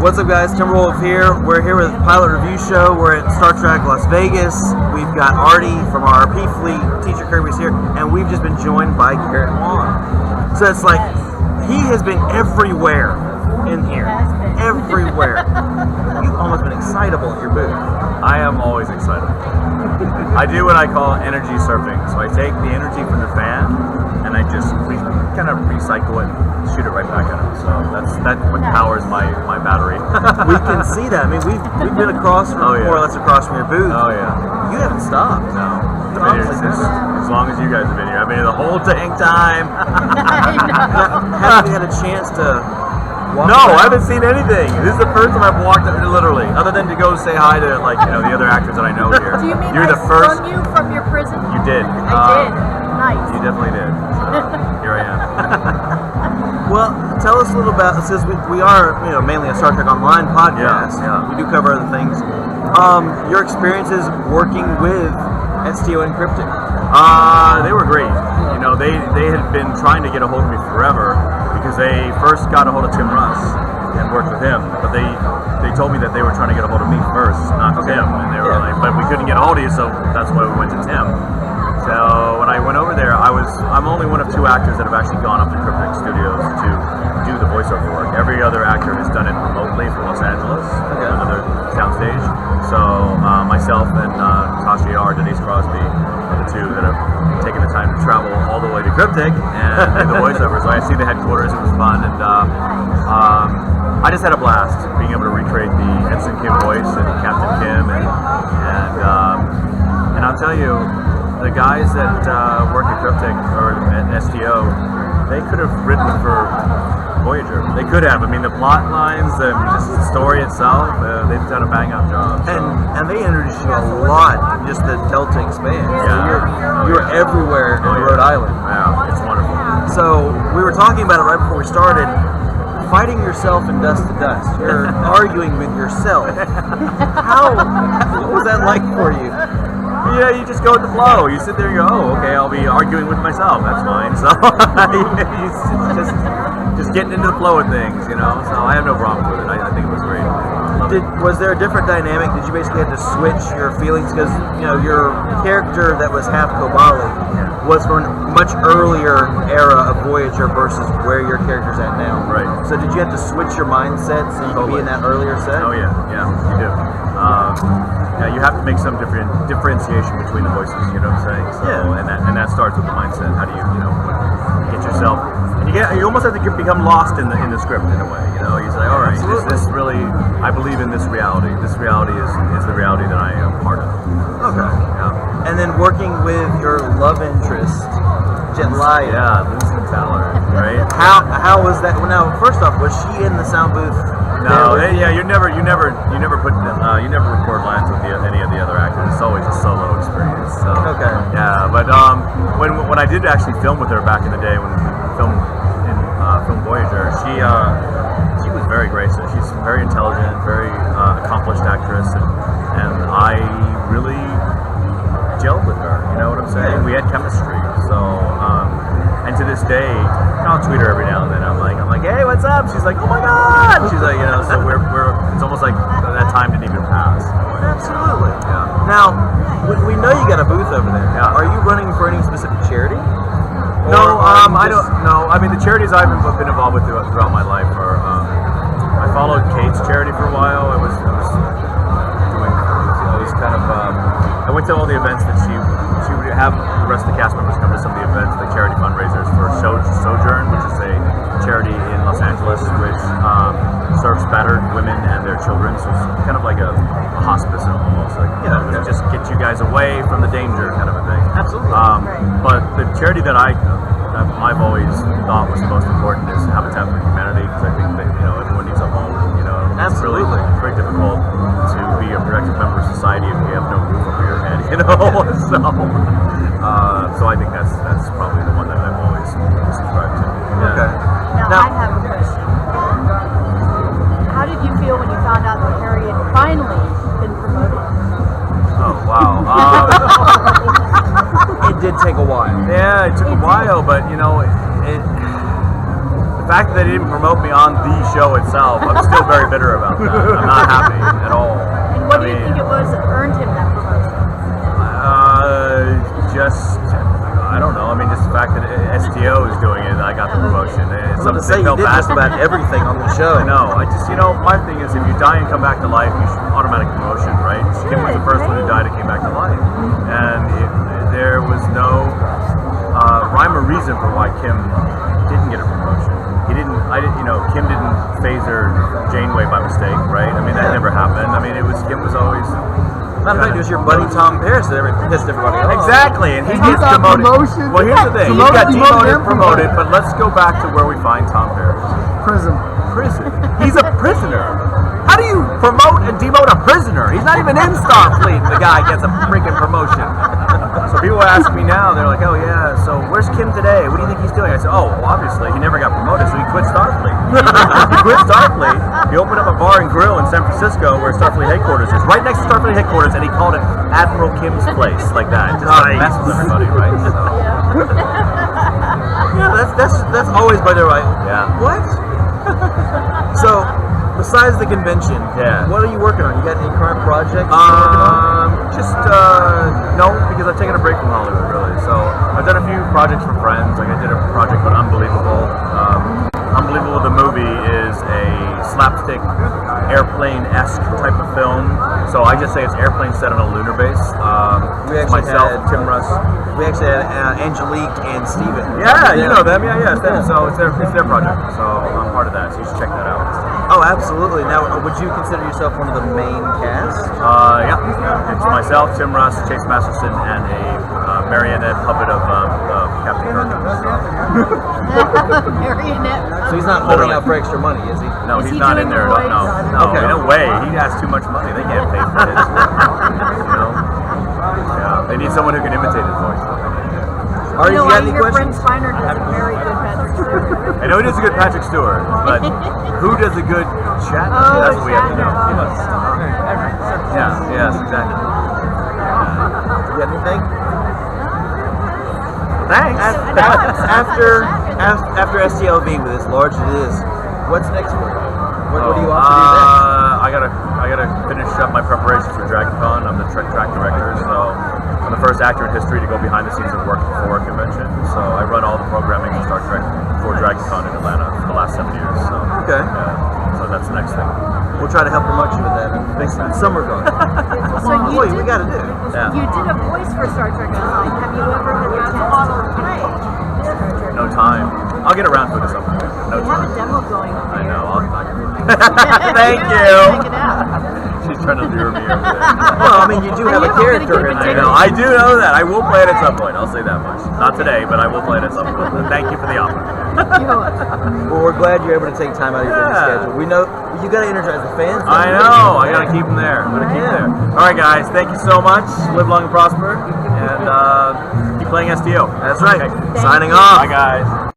What's up, guys? Timberwolf here. We're here with Pilot Review Show. We're at Star Trek Las Vegas. We've got Artie from our RP fleet. Teacher Kirby's here, and we've just been joined by Garrett Wang. So it's like he has been everywhere in here. Everywhere. You've almost been excitable at your booth. I am always excited. I do what I call energy surfing. So I take the energy from the fan and I just kind of recycle it and shoot it right back at it. So that's what powers my battery. We can see that. I mean, we've been across from more or less across from your booth. Oh yeah. You haven't stopped. No. As long as you guys have been here. I've been here the whole dang time. Haven't you had a chance to walk No, around? I haven't seen anything. This is the first time I've walked literally, other than to go say hi to the other actors that I know here. Do you mean You're I the first. sprung you from your prison? You did. I did. Nice. You definitely did. So, here I am. Well, tell us a little about, since we are mainly a Star Trek Online podcast. Yeah. We do cover other things. Your experiences working with STO Encrypted. They were great. They had been trying to get a hold of me forever because they first got a hold of Tim Russ and worked with him. But they told me that they were trying to get a hold of me first, not Tim. And they were like, but we couldn't get a hold of you, so that's why we went to Tim. So when I went over there, I'm only one of two actors that have actually gone up to Cryptic Studios to do the voiceover work. Every other actor has done it remotely from Los Angeles, another soundstage. So myself and Tasha Yar, Denise Crosby are the two that have taken the time to travel all the way to Cryptic and do the voiceover. So I see the headquarters. It was fun, and I just had a blast being able to recreate the Ensign Kim voice and Captain Kim, and I'll tell you, the guys that work at Cryptic or at STO, they could have written for Voyager. They could have. I mean, the plot lines and just the story itself, they've done a bang-up job. So. And they introduced you a lot, just the Delta expanse. Yeah. You're everywhere in Rhode Island. Yeah, it's wonderful. So we were talking about it right before we started. Fighting yourself in dust to dust. You're arguing with yourself. What was that like for you? Yeah, you just go with the flow. You sit there and go, oh, okay, I'll be arguing with myself. That's fine. So just getting into the flow of things, So I have no problem with it. I think it was great. Was there a different dynamic? Did you basically have to switch your feelings? Because, your character that was half Kobali was from a much earlier era of Voyager versus where your character's at now. Right. So did you have to switch your mindset so you could be in that earlier set? Oh, yeah, you do. You have to make some differentiation between the voices, you know what I'm saying? So, and that starts with the mindset. How do you, get yourself, and you almost have to become lost in the script in a way, You say, all right, is this really, I believe in this reality. This reality is the reality that I am part of. Okay. Yeah. And then working with your love interest, Jetlaya. Yeah, Lindsay Fowler, right? How was that? Well, now, first off, was she in the sound booth? No, you never record lines with any of the other actors. It's always a solo experience. So, okay. Yeah, but when I did actually film with her back in the day, when we filmed in Film Voyager, she was very gracious. She's very intelligent, very accomplished actress, and I really gelled with her. You know what I'm saying? We had chemistry. So, and to this day, I'll tweet her every now and then. I'm like, hey, what's up? She's like, oh my god. She's like, so we're. It's almost like that time didn't even pass. Absolutely. Yeah. Now, we know you got a booth over there. Yeah. Are you running for any specific charity? No, I don't know. I mean, the charities I've been involved with throughout my life are. I followed Kate's charity for a while. I was kind of. I went to all the events that she would have the rest of the cast members come to some of the events, the charity fundraisers for Sojourn, which is a charity in Los Angeles which serves battered women and their children. So it's kind of like a hospice almost, like just get you guys away from the danger kind of a thing. Absolutely. But the charity that I've always thought was the most important is Habitat for Humanity, because I think that everyone needs a home. Absolutely. It's very difficult to be a productive member of society if you have no roof over your head. So I think that's probably the one that I've always subscribed to. Yeah. Okay. Now I have a question. How did you feel when you found out that Harry had finally been promoted? Oh wow. It did take a while. Yeah, it took a while, but the fact that they didn't promote me on the show itself, I'm still very bitter about that. I'm not happy at all. And what do you think it was that earned him that promotion? I don't know. I mean, just the fact that STO is doing it, I got the promotion. It's I was going to say, you did just about everything on the show. I know. My thing is, if you die and come back to life, you should automatic promotion, right? Kim was the first one who died and came back to life, and there was no rhyme or reason for why Kim didn't get a promotion. Kim didn't phaser Janeway by mistake, right? I mean, that never happened. I mean, Kim was always. Matter of fact, it was your buddy Tom Paris that pissed everybody off. Exactly, and he gets demoted. Promotion. Well, here's the thing: he got promoted, but let's go back to where we find Tom Paris. Prison. He's a prisoner. How do you promote and demote a prisoner? He's not even in Starfleet. The guy gets a freaking promotion. So people ask me now, they're like, "Oh yeah, so where's Kim today? What do you think he's doing?" I said, "Oh, well, obviously he never got promoted, so he quit Starfleet. He quit Starfleet. He opened up a bar and grill in San Francisco, where Starfleet headquarters is, right next to Starfleet headquarters, and he called it Admiral Kim's Place, like that, just to mess with everybody, right?" So, Yeah, that's always by the right. yeah. What? So, besides the convention, what are you working on? You got any current projects you're working on? No, because I've taken a break from Hollywood, really. So I've done a few projects for friends. Like I did a project called Unbelievable. Unbelievable, the movie, is a slapstick airplane-esque type of film. So I just say it's airplane set on a lunar base. Tim Russ. We actually had Angelique and Steven. Yeah, you know them. Yeah. So it's their project. So I'm part of that. So you should check that out. Oh, absolutely. Now, would you consider yourself one of the main cast? Yeah. It's myself, Tim Russ, Chase Masterson, and a marionette puppet of Captain Kirk. Marionette. So he's not holding out for extra money, is he? No, Is he's he not doing in there. the voice? No, Okay. no way. He has too much money. They can't pay for his work. Yeah, they need someone who can imitate his voice. Artie, you got any your questions? friend Spiner does a very good Patrick Stewart. I know he does a good Patrick Stewart, but who does a good Shatner? Oh, That's what we have to know. Shatner. Yes, exactly. You got anything? Thanks. After STLV, with as large as it is, what's next for you? What do you want to do next? I gotta finish up my preparations for DragonCon. I'm the track director, so I'm the first actor in history to go behind the scenes and work before a convention. So I run all the programming for Star Trek for DragonCon in Atlanta for the last 7 years. So Okay. so that's the next thing. We'll try to help promote you with that. Thanks for the summer going. So Boy, we got to do. Yeah. You did a voice for Star Trek Online. Have you ever had the chance to play Star Trek? No time. I'll get around to it at some point. No We have a time. demo going on I here. know. Check Thank it you. out. She's trying to lure me over there. Well, I mean, you do have a I'm gonna character keep in it I there. know. I do know that. I will play it at some point. I'll say that much. Not today, but I will play it at some point. Thank you for the offer. Well, we're glad you're able to take time out of your busy Yeah. schedule. We know you got to energize the fans. I know. I gotta keep them there. I'm gonna keep them there. All right, guys. Thank you so much. Live long and prosper, and keep playing STO. That's right. Okay. Signing off. Bye, guys.